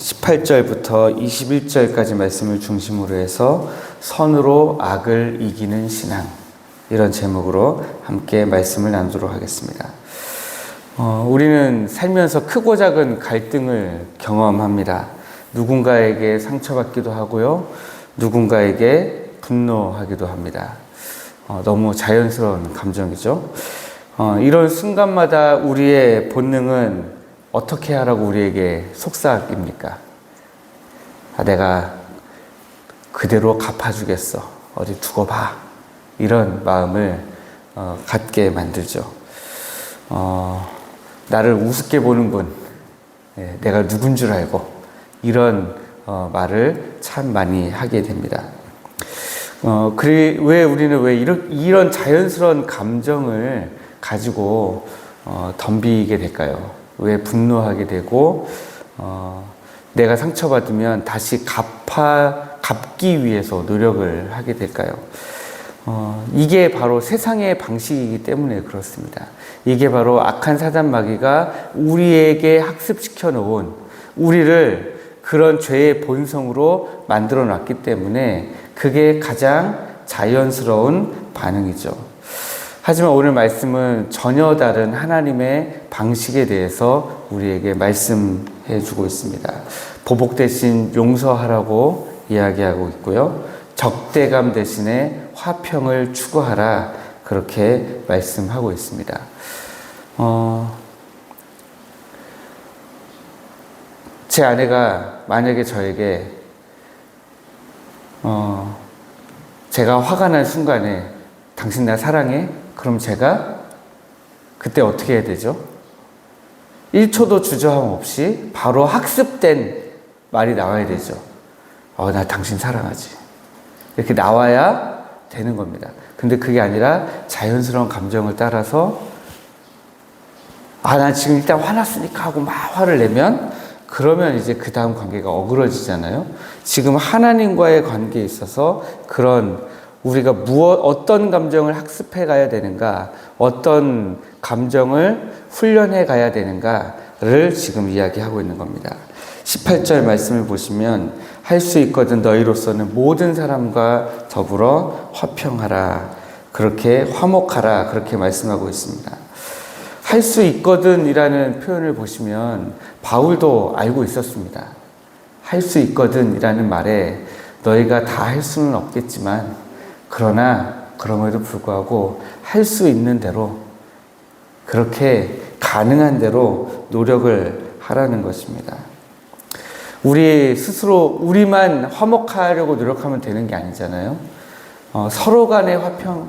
18절부터 21절까지 말씀을 중심으로 해서 선으로 악을 이기는 신앙, 이런 제목으로 함께 말씀을 나누도록 하겠습니다. 우리는 살면서 크고 작은 갈등을 경험합니다. 누군가에게 상처받기도 하고요, 누군가에게 분노하기도 합니다. 너무 자연스러운 감정이죠. 이런 순간마다 우리의 본능은 어떻게 하라고 우리에게 속삭입니까? 내가 그대로 갚아주겠어, 어디 두고 봐, 이런 마음을 갖게 만들죠. 나를 우습게 보는군, 내가 누군 줄 알고, 이런 말을 참 많이 하게 됩니다. 왜 우리는 이런 자연스러운 감정을 가지고 덤비게 될까요? 왜 분노하게 되고, 내가 상처받으면 다시 갚기 위해서 노력을 하게 될까요? 이게 바로 세상의 방식이기 때문에 그렇습니다. 이게 바로 악한 사단 마귀가 우리에게 학습시켜 놓은, 우리를 그런 죄의 본성으로 만들어 놨기 때문에 그게 가장 자연스러운 반응이죠. 하지만 오늘 말씀은 전혀 다른 하나님의 방식에 대해서 우리에게 말씀해 주고 있습니다. 보복 대신 용서하라고 이야기하고 있고요, 적대감 대신에 화평을 추구하라, 그렇게 말씀하고 있습니다. 제 아내가 만약에 저에게 제가 화가 난 순간에 당신 나 사랑해? 그럼 제가 그때 어떻게 해야 되죠? 1초도 주저함 없이 바로 학습된 말이 나와야 되죠. 나 당신 사랑하지, 이렇게 나와야 되는 겁니다. 근데 그게 아니라 자연스러운 감정을 따라서 나 지금 일단 화났으니까 하고 막 화를 내면, 그러면 이제 그 다음 관계가 어그러지잖아요. 지금 하나님과의 관계에 있어서 그런 우리가 어떤 감정을 학습해 가야 되는가, 어떤 감정을 훈련해 가야 되는가를 지금 이야기하고 있는 겁니다. 18절 말씀을 보시면, 할 수 있거든 너희로서는 모든 사람과 더불어 화평하라, 그렇게 화목하라, 그렇게 말씀하고 있습니다. 할 수 있거든 이라는 표현을 보시면 바울도 알고 있었습니다. 할 수 있거든 이라는 말에 너희가 다 할 수는 없겠지만, 그러나 그럼에도 불구하고 할 수 있는 대로, 그렇게 가능한 대로 노력을 하라는 것입니다. 우리 스스로 우리만 화목하려고 노력하면 되는 게 아니잖아요. 서로 간에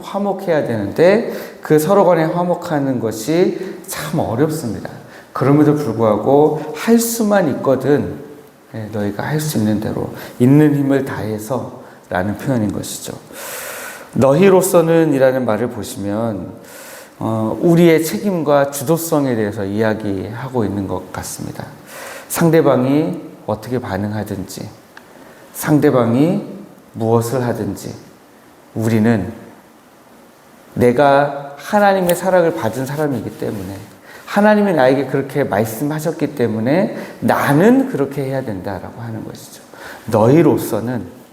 화목해야 되는데 그 서로 간에 화목하는 것이 참 어렵습니다. 그럼에도 불구하고 할 수만 있거든 너희가 할 수 있는 대로 있는 힘을 다해서 라는 표현인 것이죠. 너희로서는 이라는 말을 보시면 우리의 책임과 주도성에 대해서 이야기하고 있는 것 같습니다. 상대방이 어떻게 반응하든지, 상대방이 무엇을 하든지, 우리는 내가 하나님의 사랑을 받은 사람이기 때문에, 하나님이 나에게 그렇게 말씀하셨기 때문에 나는 그렇게 해야 된다라고 하는 것이죠. 너희로서는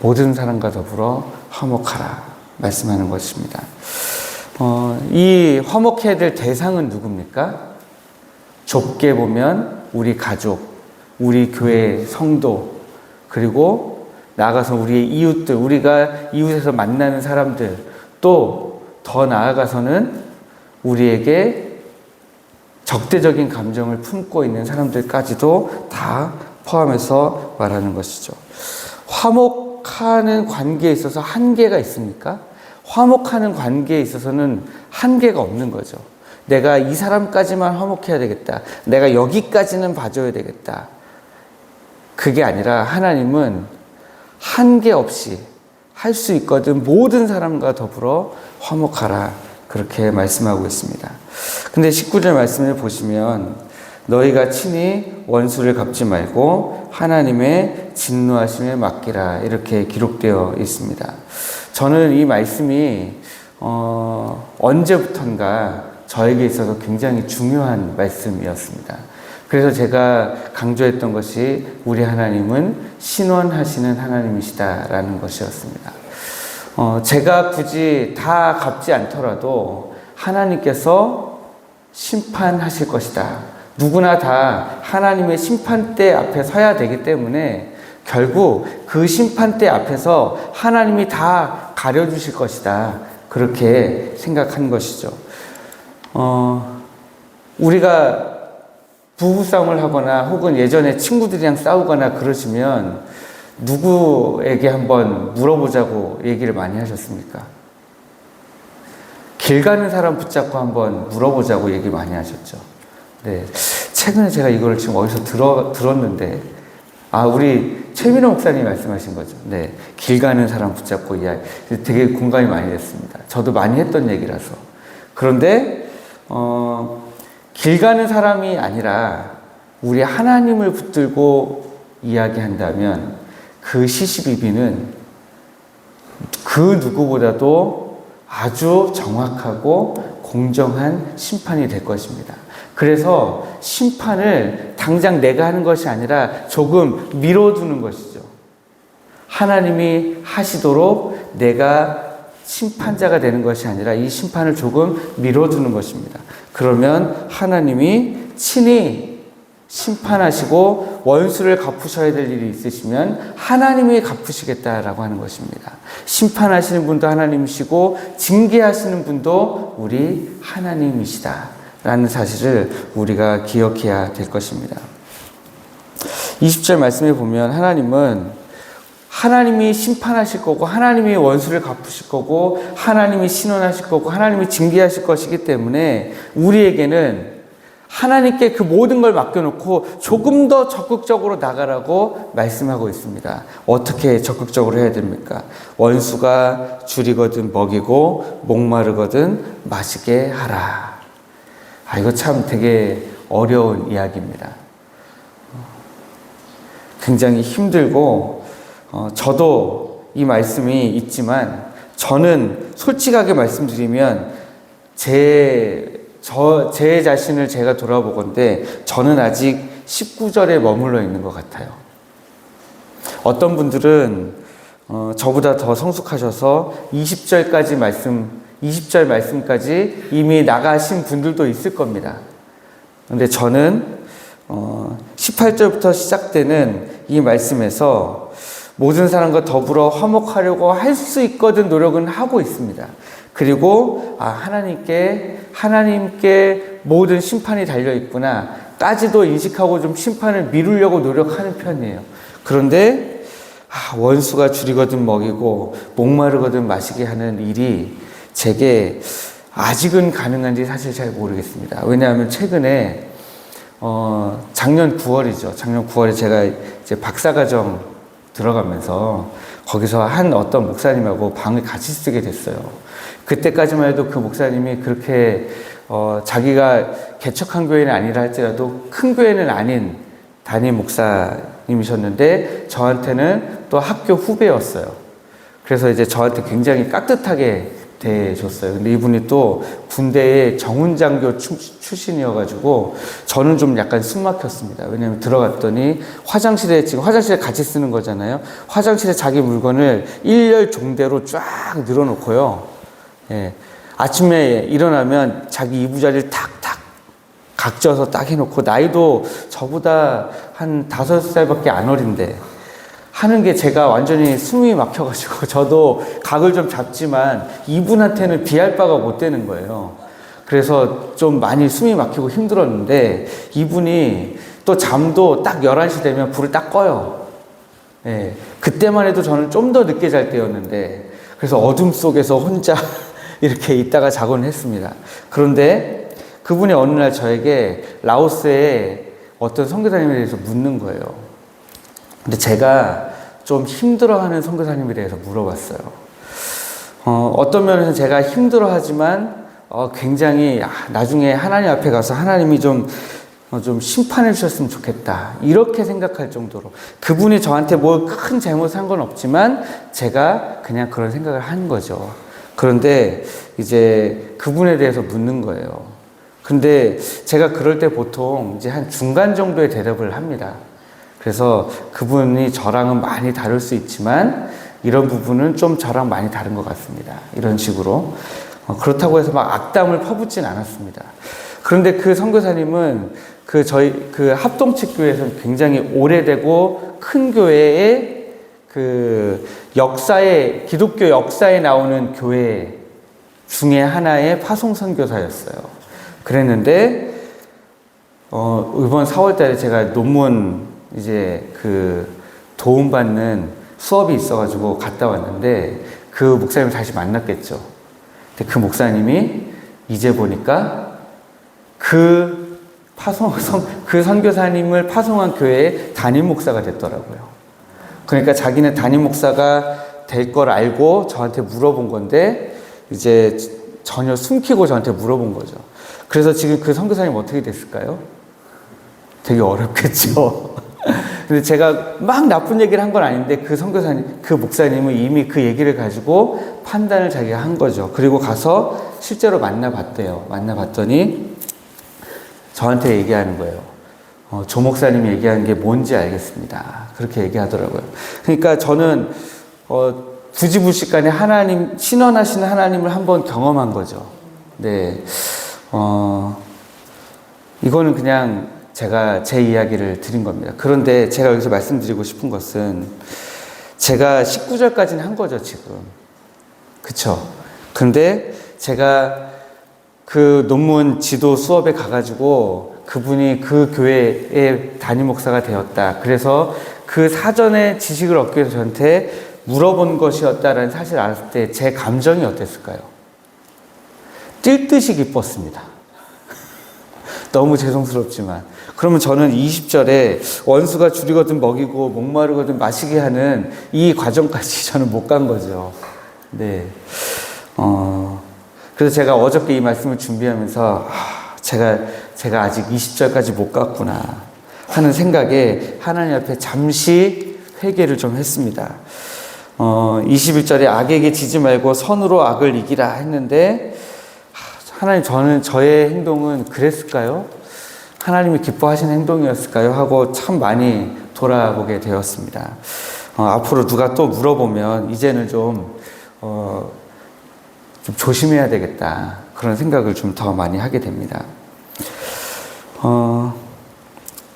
모든 사람과 더불어 화목하라 말씀하는 것입니다. 이 화목해야 될 대상은 누굽니까? 좁게 보면 우리 가족, 우리 교회 성도, 그리고 나아가서 우리의 이웃들, 우리가 이웃에서 만나는 사람들, 또 더 나아가서는 우리에게 적대적인 감정을 품고 있는 사람들까지도 다 포함해서 말하는 것이죠. 화목하는 관계에 있어서 한계가 있습니까? 화목하는 관계에 있어서는 한계가 없는 거죠. 내가 이 사람까지만 화목해야 되겠다, 내가 여기까지는 봐줘야 되겠다, 그게 아니라 하나님은 한계 없이 할 수 있거든 모든 사람과 더불어 화목하라, 그렇게 말씀하고 있습니다. 근데 19절 말씀을 보시면 너희가 친히 원수를 갚지 말고 하나님의 진노하심에 맡기라, 이렇게 기록되어 있습니다. 저는 이 말씀이 언제부턴가 저에게 있어서 굉장히 중요한 말씀이었습니다. 그래서 제가 강조했던 것이 우리 하나님은 신원하시는 하나님이시다라는 것이었습니다. 제가 굳이 다 갚지 않더라도 하나님께서 심판하실 것이다. 누구나 다 하나님의 심판대 앞에 서야 되기 때문에 결국 그 심판대 앞에서 하나님이 다 가려주실 것이다. 그렇게 생각한 것이죠. 우리가 부부싸움을 하거나 혹은 예전에 친구들이랑 싸우거나 그러시면 누구에게 한번 물어보자고 얘기를 많이 하셨습니까? 길 가는 사람 붙잡고 한번 물어보자고 얘기 많이 하셨죠. 네. 최근에 제가 이걸 지금 어디서 들었는데, 우리 최민호 목사님이 말씀하신 거죠. 네. 길 가는 사람 붙잡고 이야기. 되게 공감이 많이 됐습니다. 저도 많이 했던 얘기라서. 그런데, 길 가는 사람이 아니라 우리 하나님을 붙들고 이야기한다면 그 시시비비는 그 누구보다도 아주 정확하고 공정한 심판이 될 것입니다. 그래서 심판을 당장 내가 하는 것이 아니라 조금 미뤄두는 것이죠. 하나님이 하시도록 내가 심판자가 되는 것이 아니라 이 심판을 조금 미뤄두는 것입니다. 그러면 하나님이 친히 심판하시고 원수를 갚으셔야 될 일이 있으시면 하나님이 갚으시겠다라고 하는 것입니다. 심판하시는 분도 하나님이시고 징계하시는 분도 우리 하나님이시다라는 사실을 우리가 기억해야 될 것입니다. 20절 말씀에 보면 하나님이 심판하실 거고 하나님이 원수를 갚으실 거고 하나님이 신원하실 거고 하나님이 징계하실 것이기 때문에 우리에게는 하나님께 그 모든 걸 맡겨놓고 조금 더 적극적으로 나가라고 말씀하고 있습니다. 어떻게 적극적으로 해야 됩니까? 원수가 줄이거든 먹이고 목마르거든 마시게 하라. 이거 참 되게 어려운 이야기입니다. 굉장히 힘들고 저도 이 말씀이 있지만 저는 솔직하게 말씀드리면 제 자신을 제가 돌아보건대 저는 아직 19절에 머물러 있는 것 같아요. 어떤 분들은 저보다 더 성숙하셔서 20절 말씀까지 이미 나가신 분들도 있을 겁니다. 그런데 저는 18절부터 시작되는 이 말씀에서 모든 사람과 더불어 화목하려고 할 수 있거든 노력은 하고 있습니다. 그리고 하나님께 모든 심판이 달려있구나 까지도 인식하고 좀 심판을 미루려고 노력하는 편이에요. 그런데 원수가 줄이거든 먹이고 목마르거든 마시게 하는 일이 제게 아직은 가능한지 사실 잘 모르겠습니다. 왜냐하면 최근에 작년 9월이죠. 작년 9월에 제가 이제 박사과정 들어가면서 거기서 어떤 목사님하고 방을 같이 쓰게 됐어요. 그때까지만 해도 그 목사님이 그렇게 자기가 개척한 교회는 아니라 할지라도 큰 교회는 아닌 담임 목사님이셨는데 저한테는 또 학교 후배였어요. 그래서 이제 저한테 굉장히 깍듯하게 대해줬어요. 근데 이분이 또 군대의 정훈장교 출신이어가지고 저는 좀 약간 숨 막혔습니다. 왜냐면 들어갔더니 지금 화장실에 같이 쓰는 거잖아요. 화장실에 자기 물건을 일렬 종대로 쫙 늘어놓고요. 예. 아침에 일어나면 자기 이부자리를 탁탁 각져서 딱 해놓고 나이도 저보다 한 5살밖에 안 어린데 하는 게 제가 완전히 숨이 막혀가지고 저도 각을 좀 잡지만 이분한테는 비할 바가 못 되는 거예요. 그래서 좀 많이 숨이 막히고 힘들었는데 이분이 또 잠도 딱 11시 되면 불을 딱 꺼요. 예. 그때만 해도 저는 좀 더 늦게 잘 때였는데 그래서 어둠 속에서 혼자 이렇게 있다가 자곤 했습니다. 그런데 그분이 어느 날 저에게 라오스의 어떤 선교사님에 대해서 묻는 거예요. 근데 제가 좀 힘들어하는 선교사님에 대해서 물어봤어요. 어떤 면에서 제가 힘들어하지만 굉장히 나중에 하나님 앞에 가서 하나님이 좀 심판해 주셨으면 좋겠다 이렇게 생각할 정도로 그분이 저한테 뭐 큰 잘못한 건 없지만 제가 그냥 그런 생각을 한 거죠. 그런데 이제 그분에 대해서 묻는 거예요. 근데 제가 그럴 때 보통 이제 한 중간 정도의 대답을 합니다. 그래서 그분이 저랑은 많이 다를 수 있지만 이런 부분은 좀 저랑 많이 다른 것 같습니다. 이런 식으로. 그렇다고 해서 막 악담을 퍼붓진 않았습니다. 그런데 그 선교사님은 저희 합동측 교회에서는 굉장히 오래되고 큰 교회의 기독교 역사에 나오는 교회 중에 하나의 파송 선교사였어요. 그랬는데, 이번 4월 달에 제가 논문 이제 도움받는 수업이 있어가지고 갔다 왔는데, 그 목사님을 다시 만났겠죠. 근데 그 목사님이 이제 보니까 그 선교사님을 파송한 교회의 담임 목사가 됐더라고요. 그러니까 자기는 담임 목사가 될 걸 알고 저한테 물어본 건데, 이제 전혀 숨기고 저한테 물어본 거죠. 그래서 지금 그 선교사님 어떻게 됐을까요? 되게 어렵겠죠. 근데 제가 막 나쁜 얘기를 한 건 아닌데 그 목사님은 이미 그 얘기를 가지고 판단을 자기가 한 거죠. 그리고 가서 실제로 만나봤대요. 만나봤더니 저한테 얘기하는 거예요. 조 목사님이 얘기하는 게 뭔지 알겠습니다. 그렇게 얘기하더라고요. 그러니까 저는 부지불식간에 신원하시는 하나님을 한번 경험한 거죠. 네. 이거는 그냥 제가 제 이야기를 드린 겁니다. 그런데 제가 여기서 말씀드리고 싶은 것은 제가 19절까지는 한 거죠, 지금. 그쵸? 근데 제가 그 논문 지도 수업에 가가지고 그분이 그 교회의 담임 목사가 되었다. 그래서 그 사전에 지식을 얻기 위해서 저한테 물어본 것이었다라는 사실을 알았을 때 제 감정이 어땠을까요? 뛸 듯이 기뻤습니다. 너무 죄송스럽지만. 그러면 저는 20절에 원수가 줄이거든 먹이고 목마르거든 마시게 하는 이 과정까지 저는 못 간 거죠. 네. 그래서 제가 어저께 이 말씀을 준비하면서 제가 아직 20절까지 못 갔구나 하는 생각에 하나님 앞에 잠시 회개를 좀 했습니다. 21절에 악에게 지지 말고 선으로 악을 이기라 했는데 하나님, 저의 행동은 그랬을까요? 하나님이 기뻐하시는 행동이었을까요? 하고 참 많이 돌아보게 되었습니다. 앞으로 누가 또 물어보면 이제는 좀 조심해야 되겠다. 그런 생각을 좀 더 많이 하게 됩니다.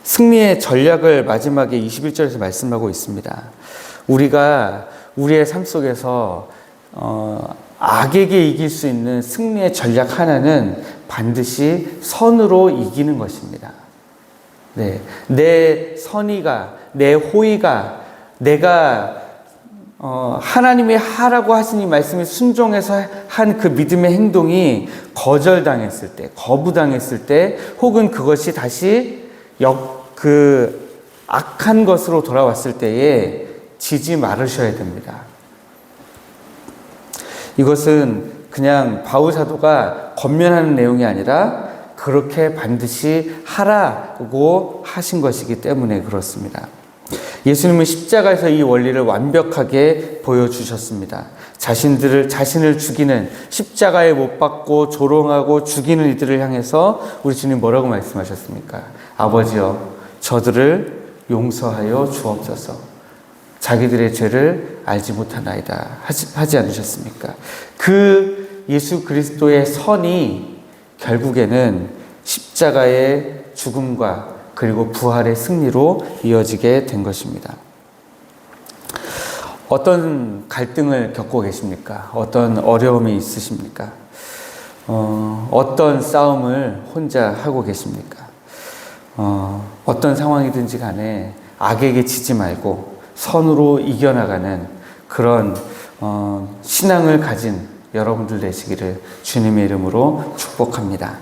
승리의 전략을 마지막에 21절에서 말씀하고 있습니다. 우리가 우리의 삶 속에서 악에게 이길 수 있는 승리의 전략 하나는 반드시 선으로 이기는 것입니다. 네. 내 선의가, 내 호의가, 내가 하나님이 하라고 하신 이 말씀에 순종해서 한 그 믿음의 행동이 거절당했을 때, 거부당했을 때, 혹은 그것이 다시 악한 것으로 돌아왔을 때에 지지 말으셔야 됩니다. 이것은 그냥 바울 사도가 권면하는 내용이 아니라 그렇게 반드시 하라고 하신 것이기 때문에 그렇습니다. 예수님은 십자가에서 이 원리를 완벽하게 보여주셨습니다. 자신을 죽이는, 십자가에 못 박고 조롱하고 죽이는 이들을 향해서 우리 주님 뭐라고 말씀하셨습니까? 아버지여, 저들을 용서하여 주옵소서. 자기들의 죄를 알지 못하나이다 하지 않으셨습니까? 그 예수 그리스도의 선이 결국에는 십자가의 죽음과 그리고 부활의 승리로 이어지게 된 것입니다. 어떤 갈등을 겪고 계십니까? 어떤 어려움이 있으십니까? 어떤 싸움을 혼자 하고 계십니까? 어떤 상황이든지 간에 악에게 지지 말고 선으로 이겨나가는 그런 신앙을 가진 여러분들 되시기를 주님의 이름으로 축복합니다.